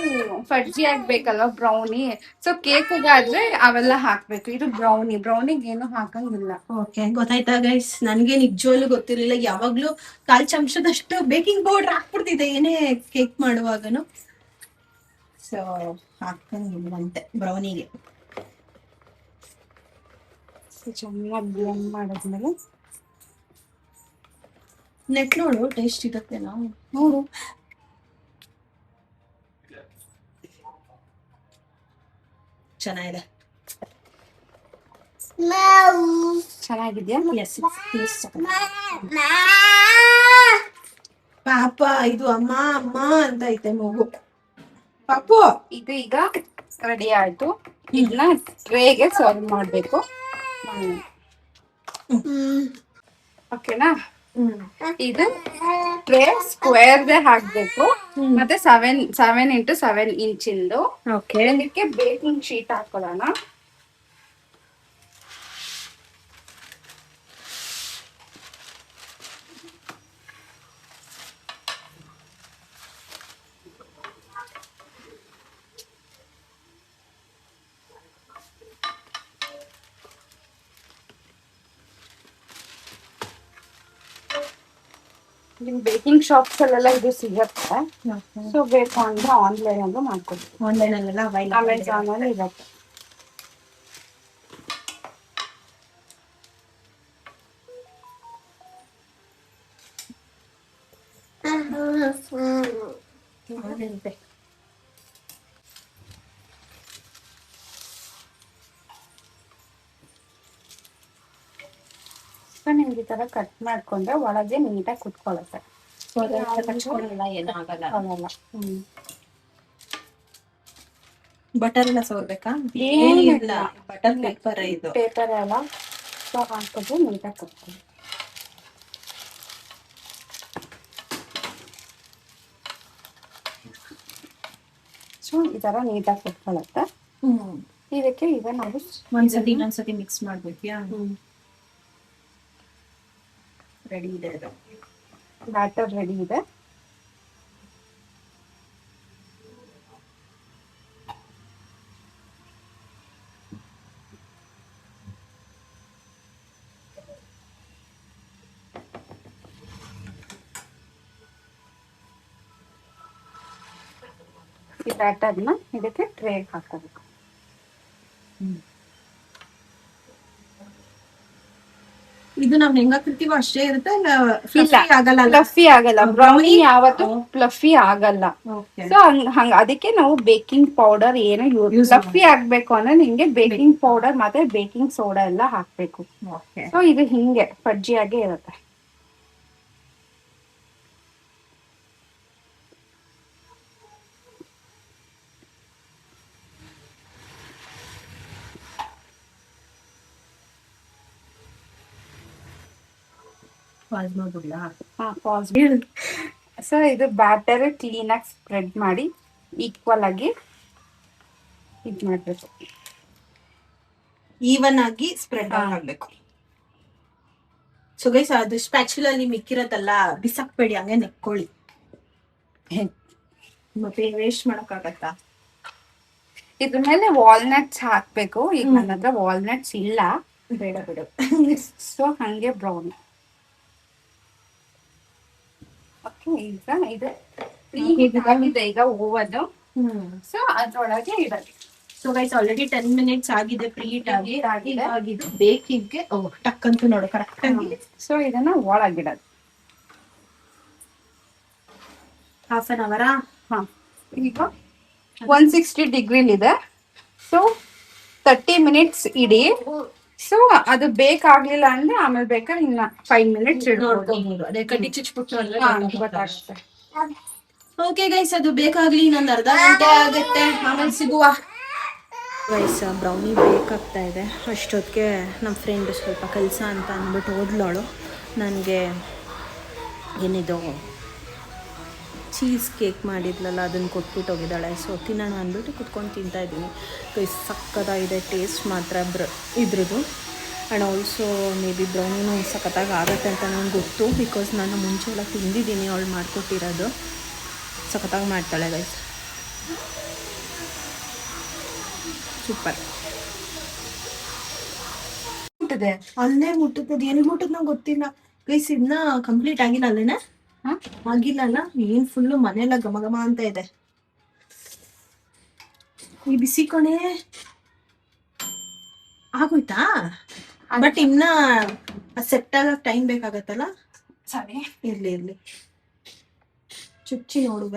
ಫಡ್ಜಿ ಆಗ್ಬೇಕಲ್ವ ಬ್ರೌನಿ. ಸೊ ಕೇಕ್ಗಾದ್ರೆ ಅವೆಲ್ಲ ಹಾಕ್ಬೇಕು. ಇದು ಬ್ರೌನಿಗೆ ಏನು ಹಾಕಂಗಿಲ್ಲ. ಓಕೆ, ಗೊತ್ತಾಯ್ತಾ ಗೈಸ್? ನನ್ಗೆ ನಿಜವಾಗ್ಲೂ ಗೊತ್ತಿರ್ಲಿಲ್ಲ. ಯಾವಾಗ್ಲೂ 1/4 ಚಮಚದಷ್ಟು ಬೇಕಿಂಗ್ ಪೌಡರ್ ಹಾಕ್ಬಿಡ್ತಿದ್ದೆ ಏನೇ ಕೇಕ್ ಮಾಡುವಾಗನು. ಸೊ ಹಾಕಂಗಿಲ್ಲಂತೆ ಬ್ರೌನಿಗೆ. ಚೆನ್ನಾಗಿ ಬ್ಲೆಂಡ್ ಮಾಡಿದ್ಮೇಲೆ ನೆಟ್ ನೋಡು, ಟೇಸ್ಟ್ ಇರುತ್ತೆ. ನಾವು ನೋಡು, ಚೆನ್ನಾಗಿದೆ. ಚೆನ್ನಾಗಿದ್ಯಾ? ಪಾಪ ಇದು ಅಮ್ಮ ಅಮ್ಮ ಅಂತ ಐತೆ ಮಗು. ಪಾಪು, ಇದು ಈಗ ರೆಡಿ ಆಯ್ತು. ಇದನ್ನ ಟ್ರೇಗೆ ಸರ್ವ್ ಮಾಡ್ಬೇಕು. ಓಕೆನಾ? ಇದು ಟ್ರೇ ಸ್ಕ್ವೇರ್ಗೆ ಹಾಕ್ಬೇಕು. ಮತ್ತೆ 7 ಇಂಟು 7 ಇಂಚಿಂದು. ಇದಕ್ಕೆ ಬೇಕಿಂಗ್ ಶೀಟ್ ಹಾಕೊಳ್ಳೋಣ. ನಿಮ್ ಬೇಕಿಂಗ್ ಶಾಪ್ಸ್ ಅಲ್ಲೆಲ್ಲ ಇದು ಸಿಗತ್ತೆ. ಸೊ ಬೇಕು ಅಂದ್ರೆ ಆನ್ಲೈನ್ ಅಲ್ಲೂ ಮಾಡ್ಕೊಡ್ತೀವಿ. ಆನ್ಲೈನ್ ಅಲ್ಲೆಲ್ಲ ಅಮೆಝಾನ್ ಅಲ್ಲಿ ಇರತ್ತೆ. ಸೊ ನಿಮ್ಗೆ ಈ ತರ ಕಟ್ ಮಾಡ್ಕೊಂಡ್ರೆ ಒಳಗೆ ನೀಟಾಗಿ ಕುತ್ಕೊಳ್ಳುತ್ತೆ. ಏನೂ ಆಗಲ್ಲ. ಆಗಲ್ಲ. ಬಟರ್ ಎಲ್ಲ ಸವರ್ಬೇಕಾ? ಏನಿಲ್ಲ, ಬಟರ್ ಪೇಪರ್ ಇದು. ಪೇಪರ್ ಎಲ್ಲ ಸೊ ಹಾಕಿದ್ರೆ ನೀಟಾಗಿ ಕುತ್ಕೊಳ್ಳಿ. ಸೊ ಈ ತರ ನೀಟಾಗಿ ಕುತ್ಕೊಳ್ಳುತ್ತೆ. ಇದಕ್ಕೆ ಈಗ ನಾವು ಇನ್ನೊಂದ್ಸತಿ ಮಿಕ್ಸ್ ಮಾಡ್ಬೇಕ್ಯಾ? ರೆಡಿ ಇದೆ ಇದು. ಬ್ಯಾಟರ್ ರೆಡಿ ಇದೆ. ಈ ಬ್ಯಾಟರ್ನ ಇದಕ್ಕೆ ಟ್ರೇಗೆ ಹಾಕೋಬೇಕು. ಇದು ನಾವ್ ಹೆಂಗ್ ಹಾಕಿರ್ತೀವೋ ಅಷ್ಟೇ ಇರುತ್ತೆ? ಆಗಲ್ಲ? ಫ್ಲಫಿ ಆಗಲ್ಲ. ಬ್ರೌನಿ ಯಾವತ್ತು ಫ್ಲಫಿ ಆಗಲ್ಲ. ಸೊ ಹಂಗ ಅದಕ್ಕೆ ನಾವು ಬೇಕಿಂಗ್ ಪೌಡರ್ ಏನು ಫ್ಲಫಿ ಆಗ್ಬೇಕು ಅಂದ್ರೆ ನಿಮ್ಗೆ ಬೇಕಿಂಗ್ ಪೌಡರ್ ಮತ್ತೆ ಬೇಕಿಂಗ್ ಸೋಡಾ ಎಲ್ಲ ಹಾಕ್ಬೇಕು. ಸೊ ಇದು ಹಿಂಗೆ ಫಜ್ಜಿಯಾಗೆ ಇರುತ್ತೆ. ಸೊ ಇದು ಬ್ಯಾಟರ್ ಕ್ಲೀನ್ ಆಗಿ ಸ್ಪ್ರೆಡ್ ಮಾಡಿ ಈಕ್ವಲ್ ಆಗಿ ಇದ್ ಮಾಡ್ಬೇಕು. ಈವನ್ ಆಗಿ ಸ್ಪ್ರೆಡ್ ಆಗ್ಬೇಕು. ಸೊ ಗೈಸ್, ಅದು ಸ್ಪ್ಯಾಚುಲಾ ಅಲ್ಲಿ ಮಿಕ್ಕಿರತ್ತಲ್ಲ, ಬಿಸಾಕ್ಬೇಡಿ, ಹಂಗೆ ನೆಕ್ಕೊಳ್ಳಿ. ಮತ್ತೆ ವೇಸ್ಟ್ ಮಾಡಕ್ಕಾಗತ್ತಾ? ಇದ್ರ ಮೇಲೆ ವಾಲ್ನಟ್ಸ್ ಹಾಕ್ಬೇಕು. ಈಗ ನನ್ನ ಹತ್ರ ವಾಲ್ನಟ್ಸ್ ಇಲ್ಲ, ಬೇಡ ಬಿಡು. ಸೊ ಹಂಗೆ ಬ್ರೌನ್. ಈಗ ಇದು ಈಗ ಓವನ್. ಸೊ ಅದ್ರೊಳಗೆ ಇಡಲಿ. ಸೊ ಗೈಸ್, ಆಲ್ರೆಡಿ 10 minutes ಆಗಿದೆ ಪ್ರೀಟ್ ಆಗಿ ಬೇಕಿಂಗ್ಗೆ ಟಕ್ ಅಂತೂ ನೋಡು ಕರೆಕ್ಟ್ ಆಗಿ. ಸೊ ಇದನ್ನ ಒಳಗಿಡೋದು half an hour. ಈಗ 160 ಡಿಗ್ರಿಲಿದೆ. ಸೊ 30 minutes ಇಡಿ. ಸೊ ಅದು ಬೇಕಾಗ್ಲಿಲ್ಲ ಅಂದ್ರೆ ಆಮೇಲೆ ಬೇಕಾದ್ರೆ ಇನ್ನ 5 minutes ನೋಡ್ಕೊಬಹುದು. ಅದೇ ಕಟ್ಟಿ ಚುಚ್ಬಿಟ್ಟು ಗೊತ್ತಾಗುತ್ತೆ. ಓಕೆ ಗೈಸ್, ಅದು ಬೇಕಾಗ್ಲಿ, ಇನ್ನೊಂದು ಅರ್ಧ ಗಂಟೆ ಆಗುತ್ತೆ, ಆಮೇಲೆ ಸಿಗುವ. ಗೈಸ್, ಬ್ರೌನಿ ಬೇಕಾಗ್ತಾ ಇದೆ. ಅಷ್ಟೊತ್ತಿಗೆ ನಮ್ಮ ಫ್ರೆಂಡ್ ಸ್ವಲ್ಪ ಕೆಲಸ ಅಂತ ಅಂದ್ಬಿಟ್ಟು ಹೋದ್ಲವಳು. ನನಗೆ ಏನಿದು ಚೀಸ್ ಕೇಕ್ ಮಾಡಿದ್ಲಲ್ಲ, ಅದನ್ನು ಕೊಟ್ಬಿಟ್ಟು ಹೋಗಿದ್ದಾಳೆ. ಸೊ ತಿನ್ನೋಣ ಅಂದ್ಬಿಟ್ಟು ಕುತ್ಕೊಂಡು ತಿಂತಾ ಇದ್ದೀನಿ. ಸಕ್ಕತ್ತಾಗಿದೆ ಟೇಸ್ಟ್ ಮಾತ್ರ ಇದ್ರದ್ದು. ಆ್ಯಂಡ್ ಆಲ್ಸೋ ಮೇ ಬಿ ಬ್ರೌನಿನೂ ಸಖತ್ತಾಗಿ ಆಗುತ್ತೆ ಅಂತ ನನಗೆ ಗೊತ್ತು, ಬಿಕಾಸ್ ನಾನು ಮುಂಚೆ ಎಲ್ಲ ತಿಂದಿದ್ದೀನಿ ಅವಳು ಮಾಡಿಕೊಟ್ಟಿರೋದು. ಸಖತ್ತಾಗಿ ಮಾಡ್ತಾಳೆ ಗೈಸ್, ಸೂಪರ್. ಮುಟ್ಟಿದೆ ಅಲ್ಲೇ ಮುಟ್ಟುತ್ತದೆ. ಎಲ್ಲಿ ಮುಟ್ಟದ್ ನಂಗೆ ಗೊತ್ತಿಲ್ಲ ಗೈಸ್. ಇದನ್ನ ಕಂಪ್ಲೀಟ್ ಆಗಿಲ್ಲ ಅಲ್ಲೇನೆ? ಆಗಿಲ್ಲಲ್ಲ, ಏನ್ ಫುಲ್ಲು ಮನೆಯೆಲ್ಲ ಘಮ ಘಮ ಅಂತ ಇದೆ. ಈ ಬಿಸಿ ಕೊನೆ ಆಗೋಯ್ತಾ? ಬಟ್ ಇನ್ನ ಸೆಟ್ ಆಗಕ್ ಟೈಮ್ ಬೇಕಾಗತ್ತಲ್ಲ. ಸರಿ, ಇರ್ಲಿ ಚುಚ್ಚಿ ನೋಡುವ.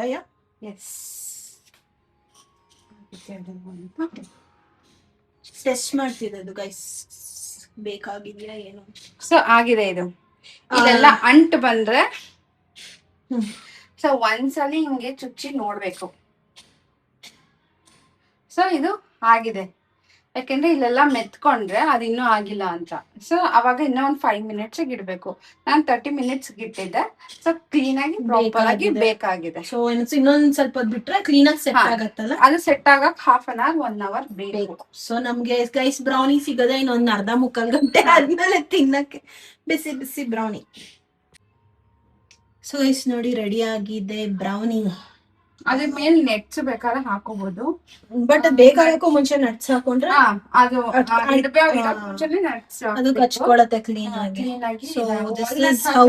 ಎಸ್, ಟೆಸ್ಟ್ ಮಾಡ್ತಿರೋದು ಗೈಸ್, ಬೇಕಾಗಿದೆಯಾ ಏನು. ಸೊ ಆಗಿದೆ. ಇದು ಇದೆಲ್ಲ ಅಂಟು ಬಂದ್ರೆ ಸೊ ಒಂದ್ಸಲಿ ಹಿಂಗೆ ಚುಚ್ಚಿ ನೋಡ್ಬೇಕು. ಸೊ ಇದು ಆಗಿದೆ, ಯಾಕೆಂದ್ರೆ ಇಲ್ಲೆಲ್ಲ ಮೆತ್ಕೊಂಡ್ರೆ ಅದು ಇನ್ನೂ ಆಗಿಲ್ಲ ಅಂತ. ಸೊ ಅವಾಗ ಇನ್ನೂ ಒಂದು 5 minutes ಇಡ್ಬೇಕು. ನಾನು 30 minutes ಇಟ್ಟಿದ್ದೆ. ಸೊ ಕ್ಲೀನ್ ಆಗಿ ಪ್ರಾಪರ್ ಆಗಿ ಬೇಕಾಗಿದೆ. ಸೊ ಇನ್ನೊಂದ್ ಸ್ವಲ್ಪ ಬಿಟ್ರೆ ಕ್ಲೀನ್ ಆಗಿ ಸೆಟ್ ಆಗತ್ತಲ್ಲ. ಅದು ಸೆಟ್ ಆಗಕ್ 1/2 hour 1 hour ಬೇಕು. ಸೊ ನಮ್ಗೆ ಗೈಸ್ ಬ್ರೌನಿ ಸಿಗದೆ ಇನ್ನೊಂದ್ ಅರ್ಧ ಮುಕ್ಕಾಲ್ ಗಂಟೆ ಆದ್ಮೇಲೆ ತಿನ್ನಕ್ಕೆ ಬಿಸಿ ಬಿಸಿ ಬ್ರೌನಿ. ಸೊ ಗೈಸ್ ನೋಡಿ, ರೆಡಿ ಆಗಿದೆ ಬ್ರೌನಿ. ಅದ್ರ ಮೇಲೆ ನೆಟ್ಸ್ ಬೇಕಾದ್ರೆ ಹಾಕೋಬಹುದು, ಬಟ್ ಬೇಕಾಗಕ್ಕೂ ಮುಂಚೆ ನಟ್ಸ್ ಹಾಕೊಂಡ್ರೆ ಅದು ಅದು ಕಚ್ಕೊಳತ್ತೆ ಕ್ಲೀನ್ ಆಗಿ. So this is how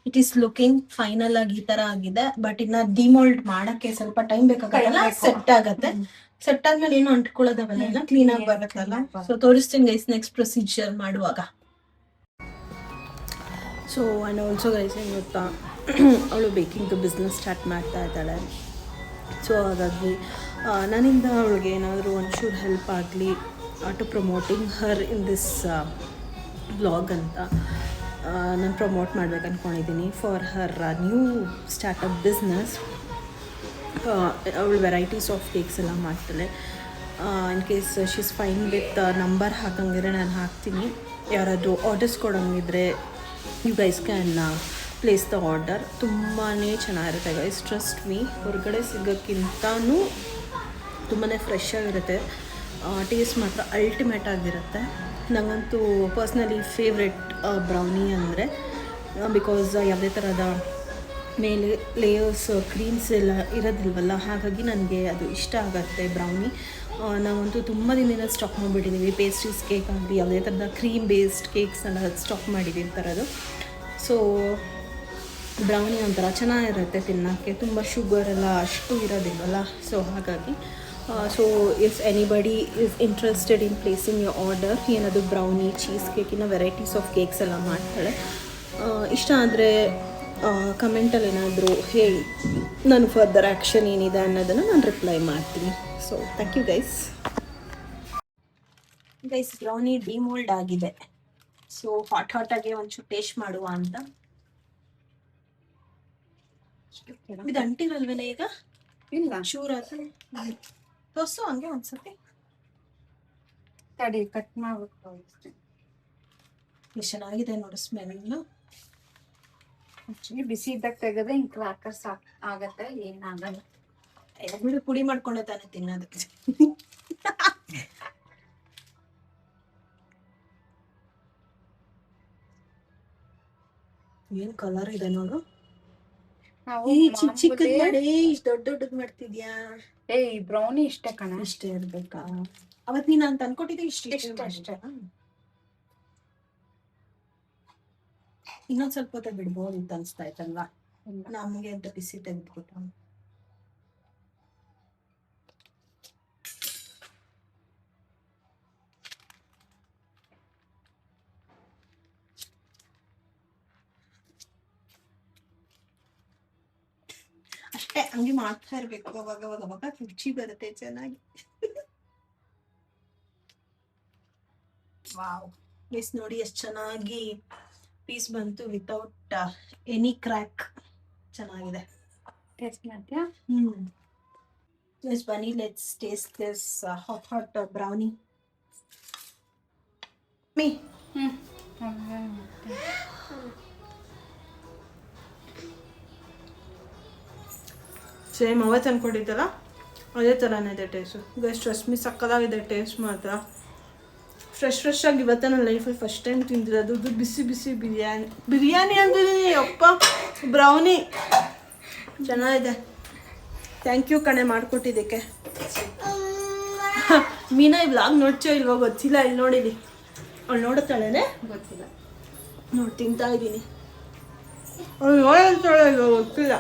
it is looking final ಆಗಿ ಈ ತರ ಆಗಿದೆ. ಬಟ್ ಇನ್ನ ಡಿಮೋಲ್ಡ್ ಮಾಡಕ್ಕೆ ಸ್ವಲ್ಪ ಟೈಮ್ ಬೇಕಾಗಲ್ಲ, ಸೆಟ್ ಆಗತ್ತೆ. ಸೆಟ್ ಆದ್ಮೇಲೆ ಏನು ಅಂಟ್ಕೊಳ್ಳೋದವೆಲ್ಲ ಎಲ್ಲ ಕ್ಲೀನ್ ಆಗಿ ಬರುತ್ತಲ್ಲ. ಸೊ ತೋರಿಸ್ತೀನಿ ಗೈಸ್ ನೆಕ್ಸ್ಟ್ ಪ್ರೊಸೀಜರ್ ಮಾಡುವಾಗ. ಸೊ ಆ್ಯಂಡ್ ಆಲ್ಸೋ ಗೈಸ್ ಏನು ಗೊತ್ತಾ, ಅವಳು ಬೇಕಿಂಗ್ದು ಬಿಸ್ನೆಸ್ ಸ್ಟಾರ್ಟ್ ಮಾಡ್ತಾ ಇದ್ದಾಳೆ. ಸೊ ಹಾಗಾಗಿ ನನ್ನಿಂದ ಅವಳಿಗೆ ಏನಾದರೂ ಒಂಚೂರು ಹೆಲ್ಪ್ ಆಗಲಿ to promoting her in this blog ಅಂತ ನಾನು ಪ್ರಮೋಟ್ ಮಾಡ್ಬೇಕು ಅಂದ್ಕೊಂಡಿದ್ದೀನಿ for her new startup business. ಅವಳು ವೆರೈಟೀಸ್ ಆಫ್ ಕೇಕ್ಸ್ ಎಲ್ಲ ಮಾಡ್ತಾಳೆ. In case she's fine with number ಹಾಕಂಗಿದ್ರೆ ನಾನು ಹಾಕ್ತೀನಿ. ಯಾರಾದರೂ ಆರ್ಡರ್ಸ್ ಕೊಡೋಂಗಿದ್ರೆ you guys can place the order. ತುಂಬಾ ಚೆನ್ನಾಗಿರುತ್ತೆ ಗೈಸ್, ಟ್ರಸ್ಟ್ ಮೀ. ಹೊರಗಡೆ ಸಿಗೋಕ್ಕಿಂತನೂ ತುಂಬಾ ಫ್ರೆಶ್ ಆಗಿರುತ್ತೆ. ಟೇಸ್ಟ್ ಮಾತ್ರ ಅಲ್ಟಿಮೇಟ್ ಆಗಿರುತ್ತೆ. ನನಗಂತೂ ಪರ್ಸ್ನಲಿ ಫೇವ್ರೆಟ್ ಬ್ರೌನಿ ಅಂದರೆ, ಬಿಕಾಸ್ ಯಾವುದೇ ಥರದ ಮೇಲೆ ಲೇಯರ್ಸ್ ಕ್ರೀಮ್ಸ್ ಎಲ್ಲ ಇರೋದಿಲ್ವಲ್ಲ, ಹಾಗಾಗಿ ನನಗೆ ಅದು ಇಷ್ಟ ಆಗುತ್ತೆ ಬ್ರೌನಿ. ನಾವಂತೂ ತುಂಬ ದಿನದಿಂದ ಸ್ಟಾಕ್ ಮಾಡಿಬಿಟ್ಟಿದ್ದೀವಿ. ಪೇಸ್ಟ್ರೀಸ್ ಕೇಕ್ ಆಗಲಿ ಯಾವುದೇ ಥರದ ಕ್ರೀಮ್ ಬೇಸ್ಡ್ ಕೇಕ್ಸ್ ಎಲ್ಲ ಸ್ಟಾಕ್ ಮಾಡಿದ್ದೀವಿ ಥರದ್ದು. ಸೊ ಬ್ರೌನಿ ಒಂಥರ ಚೆನ್ನಾಗಿರುತ್ತೆ ತಿನ್ನೋಕ್ಕೆ, ತುಂಬ ಶುಗರ್ ಎಲ್ಲ ಅಷ್ಟು ಇರೋದಿಲ್ವಲ್ಲ. ಸೊ ಹಾಗಾಗಿ so if anybody is interested in placing your order, ಏನಾದರೂ ಬ್ರೌನಿ, ಚೀಸ್ ಕೇಕಿನ ವೆರೈಟೀಸ್ ಆಫ್ ಕೇಕ್ಸ್ ಎಲ್ಲ ಮಾಡ್ತಾಳೆ. ಇಷ್ಟ ಆದರೆ ಕಮೆಂಟಲ್ಲಿ ಏನಾದರೂ ಹೇಳಿ, ನಾನು ಫರ್ದರ್ ಆ್ಯಕ್ಷನ್ ಏನಿದೆ ಅನ್ನೋದನ್ನು ನಾನು ರಿಪ್ಲೈ ಮಾಡ್ತೀನಿ. So thank you guys. Brownie demould ಆಗಿದೆ. ಸೊ ಹಾಟಾಗಿ ಒಂಚೂರು ಟೇಸ್ಟ್ ಮಾಡುವ ಅಂತ. ಇದು ಅಂಟಿರಲ್ವೇನೆ ಈಗ? ಇಲ್ಲ, ಶೂರ್ ಆದ್ರೆ ತೋರ್ಸು ಹಂಗೆ ಒಂದ್ಸತಿ. ತಡಿ ಕಟ್ ಮಾಡ್ಬಿಟ್ಟು ಎಷ್ಟು ಚೆನ್ನಾಗಿದೆ ನೋಡು ಸ್ಮೆಲ್ಲು. ಆಕ್ಚುಲಿ ಬಿಸಿ ಇದ್ದಾಗ ತೆಗೆದ್ರೆ ಹಿಂಗೆ ಕ್ರ್ಯಾಕರ್ಸ್ ಆಗತ್ತೆ, ಏನಾಗಲ್ಲ. ಬಿಡು, ಪುಡಿ ಮಾಡ್ಕೊಂಡೆ ತಾನೆ ತಿನ್ನೋದು. ಏನ್ ಕಲರ್ ಇದೆ ನೋಡು. ಚಿಕ್ಕ ಚಿಕ್ಕದ್ ಮಾಡಿ ಇಷ್ಟು ದೊಡ್ಡದ್ ಮಾಡ್ತಿದ್ಯಾ? ಬ್ರೌನಿ ಇಷ್ಟ ಕಣ. ಇಷ್ಟೇ ಇರ್ಬೇಕಾ? ಅವತ್ ನೀನ್ ನಾನು ತಂದ್ಕೊಟ್ಟಿದ್ದೆ ಇಷ್ಟೇ. ಇನ್ನೊಂದ್ ಸ್ವಲ್ಪ ಹೊತ್ತ ಬಿಡ್ಬೋದು ಅಂತ ಅನ್ಸ್ತಾ ಇತ್ತಲ್ವಾ ನಮ್ಗೆ ಅಂತ ಬಿಸಿ ತೆಗೆದ್ಬಿಟ್ಟು. ಅಷ್ಟೇ ಹಂಗೆ ಮಾಡ್ತಾ ಇರ್ಬೇಕು, ಅವಾಗ ರುಚಿ ಬರುತ್ತೆ ಚೆನ್ನಾಗಿ. ವಾವ್ ಮಿಸ್ ನೋಡಿ ಎಷ್ಟು ಚೆನ್ನಾಗಿ ಪೀಸ್ ಬಂತು ವಿತೌಟ್ ಎನಿ ಕ್ರ್ಯಾಕ್. ಚೆನ್ನಾಗಿದೆ. ಟೇಸ್ಟ್ ಮಾಡ್ತೀಯಾ? ಲೆಟ್ಸ್ ಬನ್ನಿ, let's taste this hot brownie. Me same ಅವತ್ತು ಅಂದ್ಕೊಂಡಿದ್ದಲ್ಲ ಅದೇ ಥರನೇ ಇದೆ ಟೇಸ್ಟು. ಬೆಸ್ಟ್ ರಶ್ಮಿ ಸಕ್ಕದಾಗಿದೆ ಟೇಸ್ಟ್ ಮಾತ್ರ. ಫ್ರೆಶ್ ಆಗಿ ಇವತ್ತು ನನ್ನ ಲೈಫಲ್ಲಿ ಫಸ್ಟ್ ಟೈಮ್ ತಿಂದಿರೋದು. ಅದು ಬಿಸಿ ಬಿರಿಯಾನಿ ಅಂತಿದ್ದೀನಿ ಅಪ್ಪ. ಬ್ರೌನಿ ಚೆನ್ನಾಗಿದೆ. ಥ್ಯಾಂಕ್ ಯು ಕಣೆ ಮಾಡಿಕೊಟ್ಟಿದ್ದಕ್ಕೆ. ಮೀನಾ ಈ ವ್ಲಾಗ್ ನೋಡ್ಚೋ ಇಲ್ವೋ ಗೊತ್ತಿಲ್ಲ. ಇಲ್ಲಿ ನೋಡಿಲಿ, ಅವಳು ನೋಡುತ್ತಾಳೇನೆ ಗೊತ್ತಿಲ್ಲ. ನೋಡಿ ತಿಂತಾ ಇದ್ದೀನಿ. ಅವಳು ನೋಡ್ತಾಳೆ ಇಲ್ವೋ ಗೊತ್ತಿಲ್ಲ.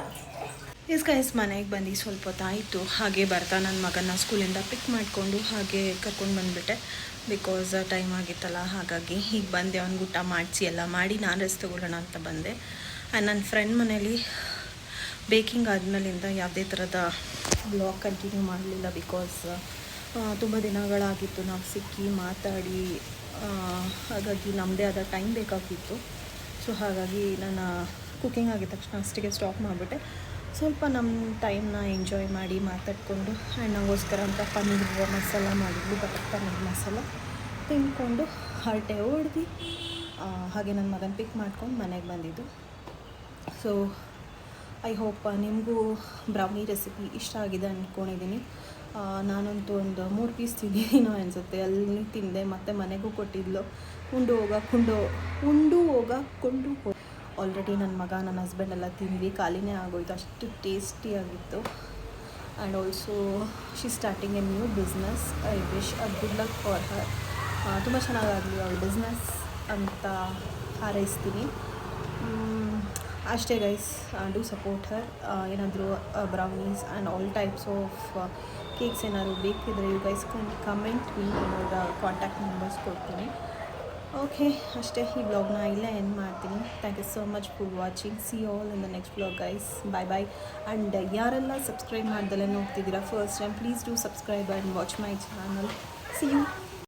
ಗೈಸ್ ಮನೆಗೆ ಬಂದು ಸ್ವಲ್ಪ ಹೊತ್ತಾಯಿತು. ಹಾಗೆ ಬರ್ತಾ ನನ್ನ ಮಗನ ಸ್ಕೂಲಿಂದ ಪಿಕ್ ಮಾಡಿಕೊಂಡು ಹಾಗೆ ಕರ್ಕೊಂಡು ಬಂದುಬಿಟ್ಟೆ. ಬಿಕಾಸ್ ಟೈಮ್ ಆಗಿತ್ತಲ್ಲ, ಹಾಗಾಗಿ ಹೀಗೆ ಬಂದೆ. ಅವ್ನಿಗೆ ಊಟ ಮಾಡಿಸಿ ಎಲ್ಲ ಮಾಡಿ ನಾನು ರೆಸ್ಟ್ ತೊಗೊಳ್ಳೋಣ ಅಂತ ಬಂದೆ. ಆ್ಯಂಡ್ ನನ್ನ ಫ್ರೆಂಡ್ ಮನೇಲಿ ಬೇಕಿಂಗ್ ಆದಮೇಲಿಂದ ಯಾವುದೇ ಥರದ ಬ್ಲಾಗ್ ಕಂಟಿನ್ಯೂ ಮಾಡಲಿಲ್ಲ. ಬಿಕಾಸ್ ತುಂಬ ದಿನಗಳಾಗಿತ್ತು ನಾವು ಸಿಕ್ಕಿ ಮಾತಾಡಿ. ಹಾಗಾಗಿ ನಮ್ಮದೇ ಆದ ಟೈಮ್ ಬೇಕಾಗಿತ್ತು. ಸೊ ಹಾಗಾಗಿ ನಾನು ಕುಕ್ಕಿಂಗ್ ಆಗಿದ ತಕ್ಷಣ ಅಷ್ಟಿಗೆ ಸ್ಟಾಪ್ ಮಾಡಿಬಿಟ್ಟೆ. ಸ್ವಲ್ಪ ನಮ್ಮ ಟೈಮ್ನ ಎಂಜಾಯ್ ಮಾಡಿ ಮಾತಾಡಿಕೊಂಡು. ಆ್ಯಂಡ್ ನನಗೋಸ್ಕರ ಅಂತ ಪನ್ನೀರ್ ಮಸಾಲ ಮಾಡಿದ್ವಿ, ಬಟರ್ ಪನ್ನೀರ್ ಮಸಾಲ ತಿಂದ್ಕೊಂಡು ಹರಟೆ ಹೊಡೆದು ಹಾಗೆ ನನ್ನ ಮಗನ ಪಿಕ್ ಮಾಡ್ಕೊಂಡು ಮನೆಗೆ ಬಂದಿದ್ದು. ಸೊ ಐ ಹೋಪ್ ನಿಮಗೂ ಬ್ರೌನಿ ರೆಸಿಪಿ ಇಷ್ಟ ಆಗಿದೆ ಅಂದ್ಕೊಂಡಿದ್ದೀನಿ. ನಾನಂತೂ ಒಂದು 3 ಪೀಸ್ ತಿಂದಿದ್ದೀನೋ ಅನಿಸುತ್ತೆ. ಅಲ್ಲಿ ತಿಂದೆ, ಮತ್ತು ಮನೆಗೂ ಕೊಟ್ಟಿದ್ಲು. ಉಂಡು ಹೋಗಕೊಂಡು ಆಲ್ರೆಡಿ ನನ್ನ ಮಗ ನನ್ನ ಹಸ್ಬೆಂಡ್ ಎಲ್ಲ ತಿಂದ್ವಿ, ಖಾಲಿನೇ ಆಗೋಯ್ತು. ಅಷ್ಟು ಟೇಸ್ಟಿಯಾಗಿತ್ತು. And also she starting a new business. I wish a good luck for her. ತುಂಬ ಚೆನ್ನಾಗಾಗಲಿ ಅವಳ ಬಿಸ್ನೆಸ್ ಅಂತ ಹಾರೈಸ್ತೀನಿ. ಅಷ್ಟೇ ಗೈಸ್, ಡೂ ಸಪೋರ್ಟ್ ಹರ್. ಏನಾದರೂ brownies and all types of cakes ಏನಾದ್ರು ಬೇಕಿದ್ರೆ you guys can comment me, ಏನೋದ ಕಾಂಟ್ಯಾಕ್ಟ್ ನಂಬರ್ಸ್ ಕೊಡ್ತೀನಿ. ಓಕೆ, ಅಷ್ಟೇ. ಈ ಬ್ಲಾಗ್ನ ಇಲ್ಲೇ ಎಂಡ್ ಮಾಡ್ತೀನಿ. Thank you so much for watching. See all in the next blog guys. Bye bye. And ಯಾರೆಲ್ಲ ಸಬ್ಸ್ಕ್ರೈಬ್ ಮಾಡ್ದಲೇ ನೋಡ್ತಿದ್ದೀರಾ first time, please do subscribe and watch my channel. See you.